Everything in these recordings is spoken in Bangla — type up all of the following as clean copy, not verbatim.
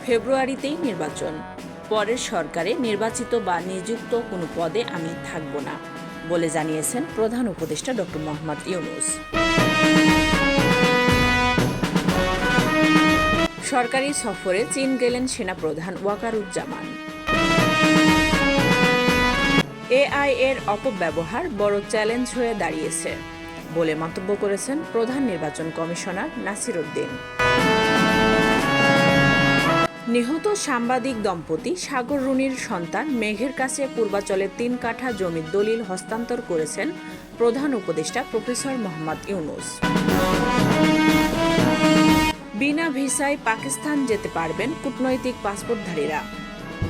ফেব্রুয়ারিতেই নির্বাচন, পরের সরকারে নির্বাচিত বা নিযুক্ত কোনো পদে আমি থাকব না বলে জানিয়েছেন প্রধান উপদেষ্টা ডক্টর মোহাম্মদ ইউনূস। সরকারি সফরে চীন গেলেন সেনাপ্রধান ওয়াকারুজ্জামান। এআই এর অপব্যবহার বড় চ্যালেঞ্জ হয়ে দাঁড়িয়েছে বলে মন্তব্য করেছেন প্রধান নির্বাচন কমিশনার নাসির উদ্দিন। নিহত সাংবাদিক দম্পতি সাগর রুনির সন্তান মেঘের কাছে পূর্বাচলে ৩ কাঠা জমির দলিল হস্তান্তর করেছেন প্রধান উপদেষ্টা প্রফেসর মোহাম্মদ ইউনূস। বিনা ভিসায় পাকিস্তান যেতে পারবেন কূটনৈতিক পাসপোর্টধারীরা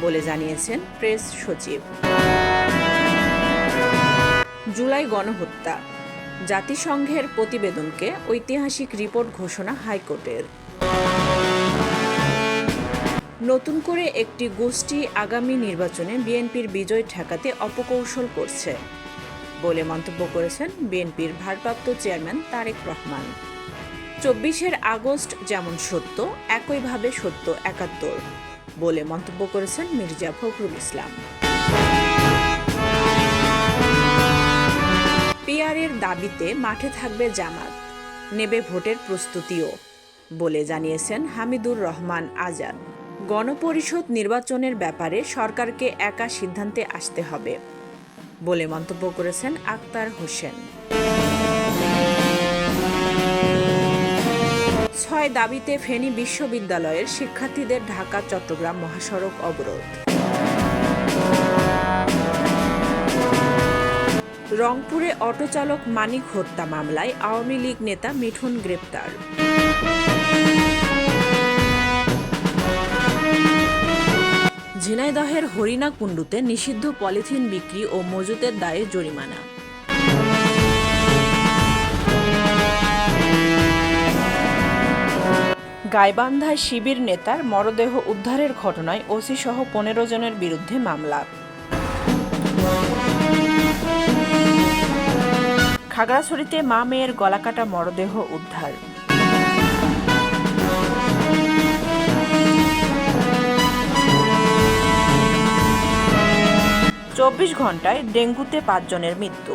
বলে জানিয়েছেন প্রেস সচিব। জুলাই গণহত্যা, জাতিসংঘের প্রতিবেদনকে ঐতিহাসিক রিপোর্ট ঘোষণা হাইকোর্টের। নতুন করে একটি গোষ্ঠী আগামী নির্বাচনে বিএনপির বিজয় ঠেকাতে অপকৌশল করছে বলে মন্তব্য করেছেন বিএনপির ভারপ্রাপ্ত চেয়ারম্যান তারেক রহমান। ২৪ আগস্ট যেমন সত্য, একইভাবে সত্য ৭১ বলে মন্তব্য করেছেন মির্জা ফখরুল ইসলাম। পিআরের দাবিতে মাঠে থাকবে জামাত, নেবে ভোটের প্রস্তুতিও বলে জানিয়েছেন হামিদুর রহমান আজাদ। গণপরিষদ নির্বাচনের ব্যাপারে সরকারকে একা সিদ্ধান্তে আসতে হবে বলে মন্তব্য করেছেন আক্তার হোসেন। ৬ দাবিতে ফেনী বিশ্ববিদ্যালয়ের শিক্ষার্থীদের ঢাকা চট্টগ্রাম মহাসড়ক অবরোধ। রংপুরে অটোচালক মানিক হত্যা মামলায় আওয়ামী লীগ নেতা মিঠুন গ্রেপ্তার। ঝিনাইদহের হরিণাকুণ্ডুতে নিষিদ্ধ পলিথিন বিক্রি ও মজুতের দায়ে জরিমানা। গাইবান্ধায় শিবির নেতার মরদেহ উদ্ধারের ঘটনায় ওসি সহ ১৫ জনের বিরুদ্ধে মামলা। খাগড়াছড়িতে মা মেয়ের গলাকাটা মরদেহ উদ্ধার। চব্বিশ ঘণ্টায় ডেঙ্গুতে ৫ জনের মৃত্যু।